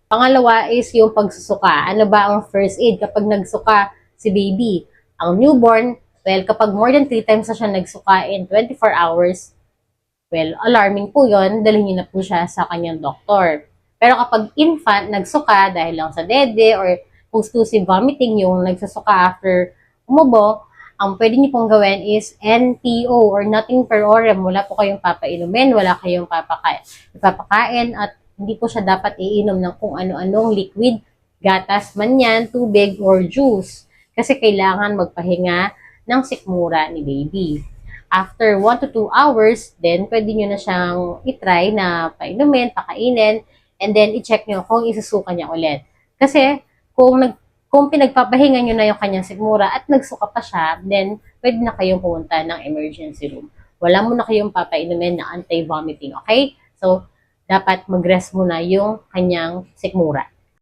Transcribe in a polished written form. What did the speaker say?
Pangalawa is yung pagsusuka. Ano ba ang first aid kapag nagsuka si baby? Ang newborn, well, kapag more than 3 times na siya nagsuka in 24 hours, well, alarming po yon, dalhin niyo na po siya sa kanyang doktor. Pero kapag infant, nagsuka dahil lang sa dede or post-tussive vomiting, yung nagsusuka after umubo, ang pwede niyo pong gawin is NPO or nothing per orem. Wala po kayong papainumin, wala kayong ipapakain at hindi po siya dapat iinom ng kung ano-anong liquid, gatas man yan, tubig, or juice. Kasi kailangan magpahinga ng sikmura ni baby. After 1 to 2 hours, then pwede nyo na siyang itry na painumin, pakainin, and then i-check nyo kung isusuka niya ulit. Kasi kung pinagpapahinga nyo na yung kanyang sigmura at nagsuka pa siya, then pwede na kayong pumunta ng emergency room. Wala mo na kayong papainumin na anti-vomiting, okay? So, dapat mag-rest muna yung kanyang sikmura.